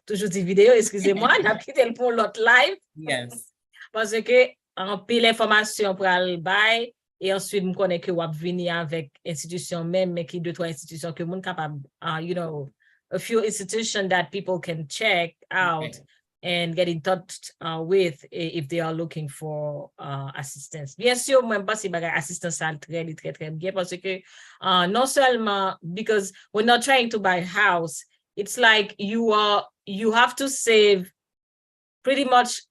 toujours dit vidéo, excusez-moi, nous avons quitté pour l'autre live. Yes. Parce que en pile l'information pour aller bail, et ensuite nous connaît que wap venir avec institution même, mais qui 2-3 institutions que moun capable, a few institutions that people can check out and get in touch with if they are looking for assistance. Bien sûr, moi, pas si bagay assistance très bien, parce que non seulement because we're not trying to buy a house, it's like you have to save pretty much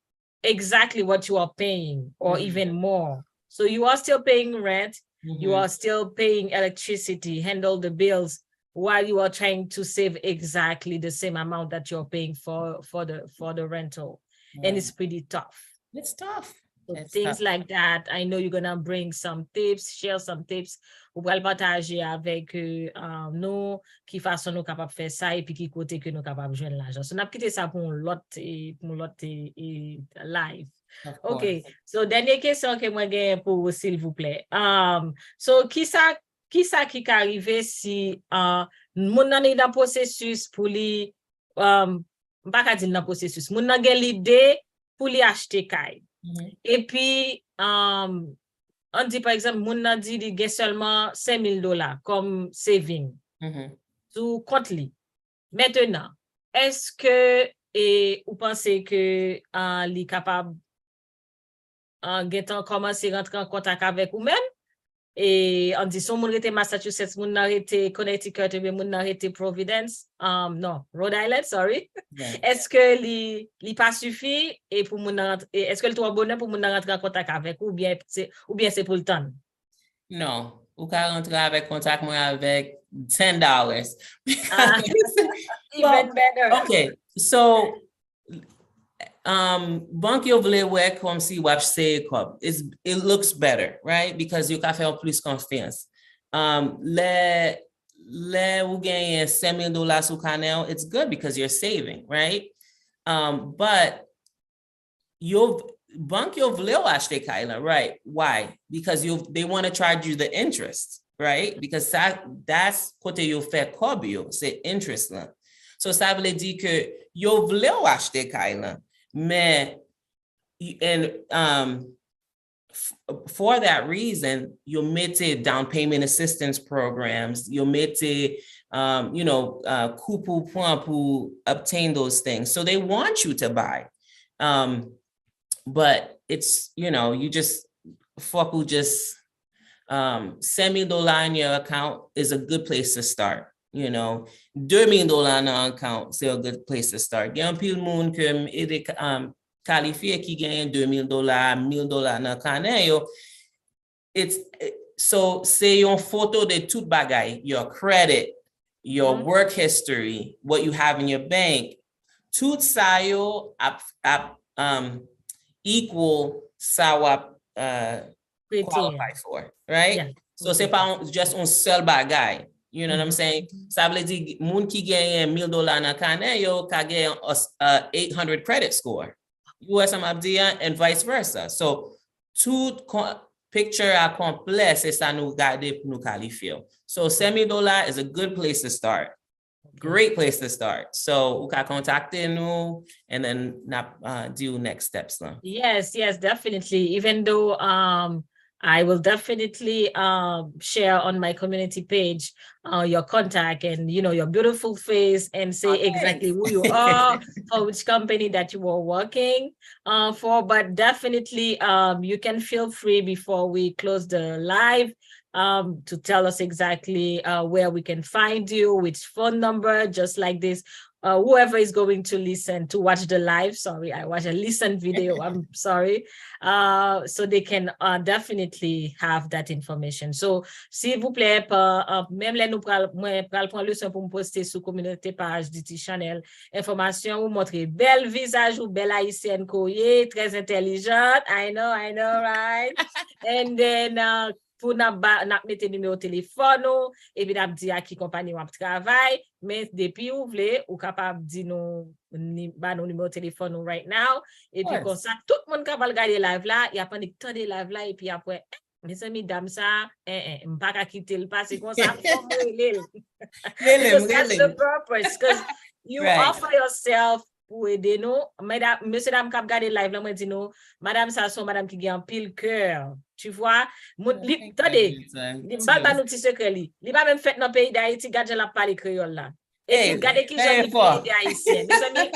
exactly what you are paying, or even more. So you are still paying rent, you are still paying electricity, handle the bills, while you are trying to save exactly the same amount that you're paying for the rental. And it's pretty tough. It's tough. So things like that, I know you're gonna bring some tips, share some tips, ou pral partager avec nous, qui façon nous capable faire ça, et puis qui côté que nous capable joindre l'argent. So, n'a quitté ça pour l'autre live. OK. So, dernière question que moi gagne pour, s'il vous plaît. So, qui ça qui arrive si moun nan dans processus pour li pas ka dire dans processus, moun nan gen l'idée pour li acheter kay. Et puis on dit par exemple moun nan dit li gen seulement $5,000 comme saving sous compte li. Maintenant, est-ce que vous pensez que li capable gen commencer rentrer en contact avec vous même? Et on dit, son moun rete Massachusetts, moun nan rete Connecticut, moun nan rete Providence, non, Rhode Island, sorry. Est-ce que li pas suffit, et pour moun nan, est-ce que le toi bonheur pour moun nan rentrer en contact avec, ou bien c'est pour le temps? Non, ou ka rentrer avec contact moi avec $10. Even better. Okay, so bank yo vle wè comme si wap se comme it looks better, right? Because you ka fè plus confiance. Le ou genye $5,000 sou kanel, it's good because you're saving, right? But bank yo vle achete kaila, right? Why? Because they want to charge you the interest, right? Because that's kote yo fè kob yo, c'est interest lan. So ça veut dire que yo vle achete kaila. Mais, and for that reason, you'll mette down payment assistance programs, you'll mette, coupon point pour obtain those things. So they want you to buy. But it's, you just, fuck who just, $7,000 in your account is a good place to start. $2,000 dans account, c'est a good place to start. Gen pile moun ke ede qualifié ki gen $2,000, $1,000 dans kanè yo. So c'est yon photo de tout bagay, your credit, your work history, what you have in your bank. Tout sa yo equal sa wap qualify for, right? Yeah. So c'est pas just un seul bagay. You know what I'm saying? Ça veut dire moun ki gagne $1,000 nan kanè yo ka gagne 800 credit score. US Abdia and vice versa. So tout picture a complet c'est ça nous garder pour nous qualifier. So $7,000 is a good place to start. Great place to start. So, you can contact nous and then do next steps. Yes, definitely. Even though I will definitely share on my community page your contact and your beautiful face and say exactly who you are, for which company that you are working for. But definitely you can feel free before we close the live to tell us exactly where we can find you, which phone number, just like this. whoever is going to listen to watch the live, sorry, I watch a listen video, I'm sorry, so they can definitely have that information. So s'il vous plaît, même là nous pral prendre le son pour me poster sur communauté page d'Iti Channel, information ou montrer bel visage ou belle haïtienne koye, très intelligente, I know, right? And then pour n'a mettre numéro téléphone et puis n'a dit à qui compagnie ou travail, mais depuis ou vle ou capable dire nous numéro téléphone right now et puis comme ça tout le monde capable regarder live là, il y a pas de temps de live là et puis après mes amis dame ça m'pas ka quitter le passer comme ça because that's the purpose, because you offer yourself pour aider nous. Madame, monsieur dame k'ap gade live là, moi dit nous, madame ça son madame qui gagne pile cœur. Tu vois, attendez, pas nous petit secret li. Li pas même fait dans pays d'Haïti, gade la parler créole là. Et puis gade qui j'en pays d'Haïtien. Mes amis,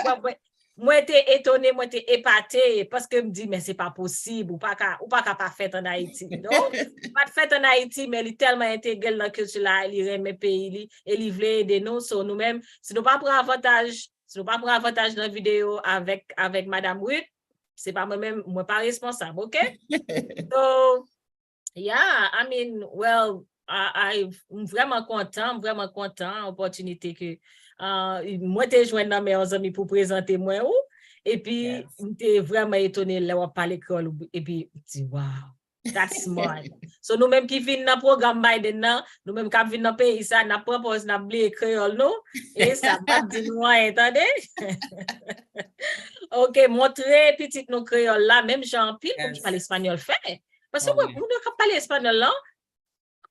moi t'es étonné, moi t'es épaté parce que me dit mais c'est pas possible ou pas fait en Haïti. Donc pas fait en Haïti mais il est tellement intégré dans culture là, il aime pays li et il veut aider nous, so nous même si nous pas prendre avantage dans la vidéo avec Madame Ruth, c'est pas moi-même, moi pas responsable, ok? So, yeah, I mean, well, I'm vraiment content, opportunité que moi t'ai joint dans mes amis pour présenter moi et puis t'es vraiment étonné là on parler créole et puis wow. That's smart. So nous même qui vinn dans programme Biden nous même qui vinn dans pays ça n'a propose n'a blé créole non et ça pas dit nous entendez. OK, montrer petit nous créole là même Jean pile comme tu parles espagnol fait parce que nous ne parler espagnol là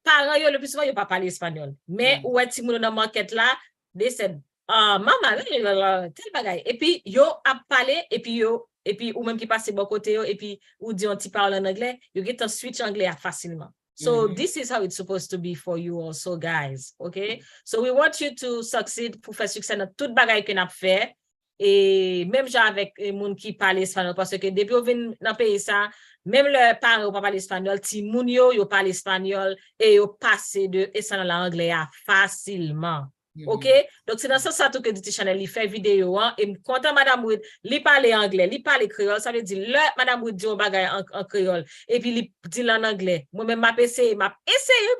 parents yo le plus souvent yo pas parler espagnol mais ouais ti moun dans market là they said maman tel bagay et puis yo a parlé et puis ou même qui passe bon côté et puis ou dit on ti parle en anglais you get to switch anglais facilement. So this is how it's supposed to be for you also guys, okay? So we want you to succeed pour faire succès dans toute bagay que n'a fait et même genre avec les moun qui parle espagnol parce que depuis on vient dans pays ça même le parents pas parler espagnol ti moun yo parle espagnol et yo passer de espagnol à anglais facilement. OK, donc c'est dans ce sens que Iti Channel il fait vidéo et content madame Ruth li parle anglais li parle créole ça veut dire le madame Ruth dit on bagay en créole et puis li dit en anglais moi même m'a essayé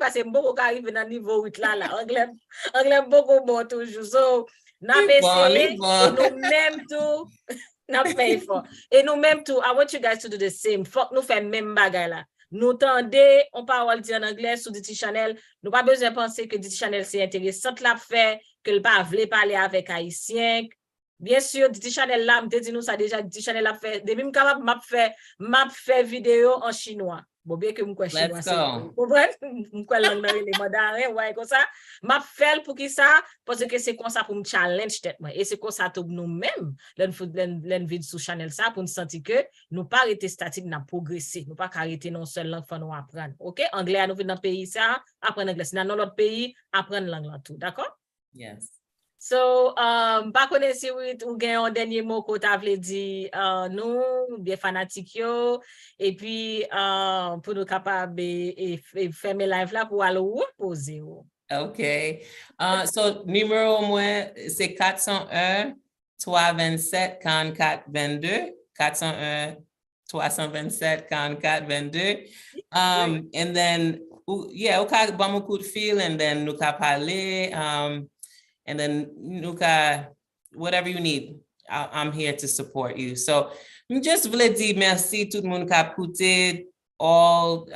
parce que beaucoup arrive dans niveau 8 là anglais beaucoup bon toujours so n'a essayé et nous même tout n'a fait fort et nous même tout I want you guys to do the same faut nous faire même bagay là. Nous tendez, on parle en anglais sur Iti Channel. Nous pas besoin de penser que Iti Channel c'est intéressant la fait, que le pas voulait parler avec haïtien. Bien sûr, Iti Channel là, me dit nous ça déjà Iti Channel a fait, de même capable m'a fait vidéo en chinois. Bon bien que moi chinois c'est. Vous comprenez? Moi langue dans les mandarin, ouais comme ça. M'a fait pour qui ça? Parce que c'est comme ça pour me challenge tête moi et c'est comme ça tout nous même l'en vide sur channel ça pour nous sentir que nous pas arrêter statique n'a progresser. Nous pas arrêter non seul langue faut nous apprendre. OK? Anglais nous vient dans pays ça, apprendre anglais. Dans l'autre pays, apprendre langue là tout, d'accord? Yes. So, pas connaître si ou gagne un dernier mot que tu avais dit nous bien fanatique yo et puis pour nous capable et fermer live là pour aller reposer. OK. So numéro moi c'est 401 327 44 22 401 327 44 22 and then yeah, okay, bon mon coup de fil and then nous ca parler and then Nuka, whatever you need, I'm here to support you. So just voulais dire merci tout le monde qui a écouté, all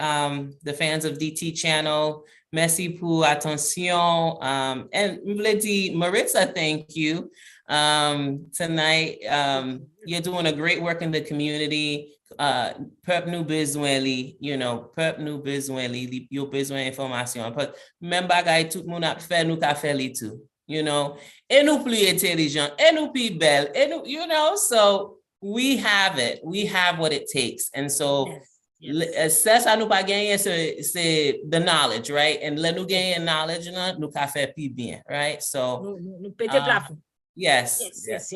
the fans of DT channel. Merci pour attention. And voulais dire Maritza, thank you. Tonight, you're doing a great work in the community. Peuple nous besoin li, you know, peuple nous besoin li, yo besoin information. But remember, guys, tout le monde a fait, nous a fait li tout. You know, et nous plus intelligent, et nous plus belle, et nous, you know, so we have it. We have what it takes. And so, c'est ça nous pas gagner, c'est the knowledge, right? And let nous gagner knowledge, nous ka faire plus bien, right? So, nous péter plafond. Yes.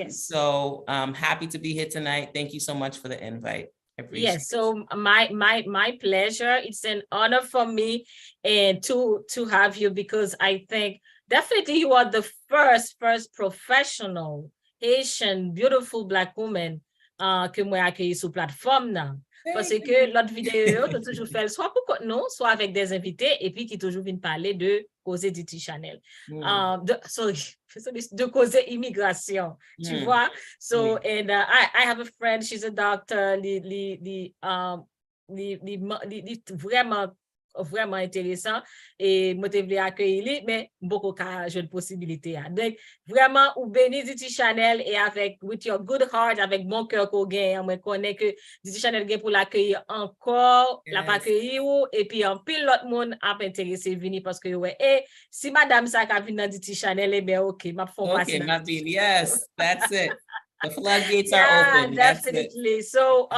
So, happy to be here tonight. Thank you so much for the invite. I appreciate it. Yes, so my pleasure. It's an honor for me and to have you because I think definitely you are the first professional Haitian beautiful Black woman que moi accueilli sur plateforme là. Parce que l'autre vidéo, tu toujours fait soit pour nous, soit avec des invités, et puis qui toujours viennent parler de causer Diti Chanel. De causer immigration, tu vois. So, and I have a friend, she's a doctor, vraiment intéressant et moi te voulais accueillir mais beaucoup de jeunes possibilités. Donc vraiment ou béni Diti Chanel et avec with your good heart avec bon cœur qu'on gagne, moi connais que Diti Chanel gagne pour l'accueillir encore, la pas accueillir et puis en pile l'autre monde a intéressé venir parce que ouais et si madame ça ka venir dans Diti Chanel et bien OK, m'a font passer. Okay, ma fille, yes, that's it. The floodgates are open. Definitely. So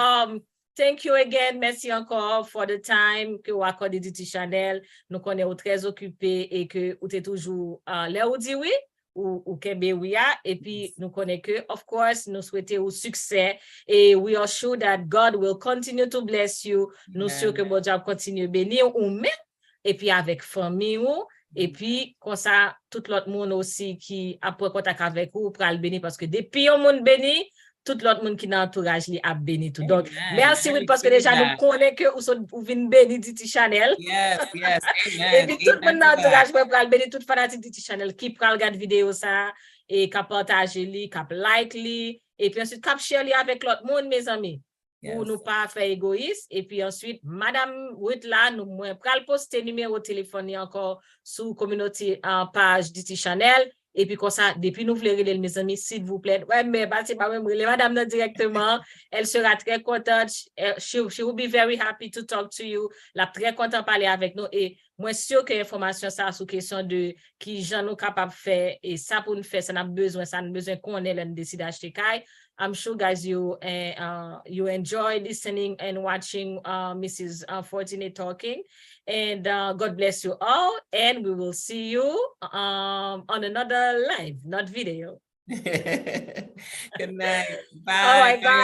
thank you again. Merci encore for the time que vous accordez Diti Chanel. Nous connaissons très occupés et que vous êtes toujours là où dit oui ou kembe oui et puis nous connaissons que of course nous souhaitons au succès et we are sure that God will continue to bless you. Nous sûrs que bon Dieu continue bénir ou même et puis avec famille ou et puis comme ça tout l'autre monde aussi qui a pris contact avec vous pour le bénir parce que depuis on monde béni tout l'autre monde qui dans l'entourage li a béni tout. Donc merci oui parce que déjà nous connaissons que vous venez bénir Diti Chanel. Yes, amen. Et puis tout le monde dans l'entourage pour bénir toute fanatique Diti Chanel qui prend regarde vidéo ça et qui partage li, qui like li et puis ensuite qui share li avec l'autre monde mes amis. Pour nous pas faire égoïste et puis ensuite madame Ruth là nous pral poster numéro téléphone encore sur communauté en page Diti Chanel. Et puis comme ça, depuis nous voulons les mes amis, s'il vous plaît. Ouais, mais bah, c'est pas même les madame directement. Elle sera très contente. She will be very happy to talk to you. La très contente de parler avec nous. Et moi, sûr que l'information, ça, sous question de qui j'en nous capable de faire. Et ça, pour nous faire, ça n'a besoin qu'on ait décide d'acheter Kai. I'm sure, guys, you enjoy listening and watching Mrs. Fortinet talking. And God bless you all. And we will see you on another live, not video. Good night. Bye. All right, bye.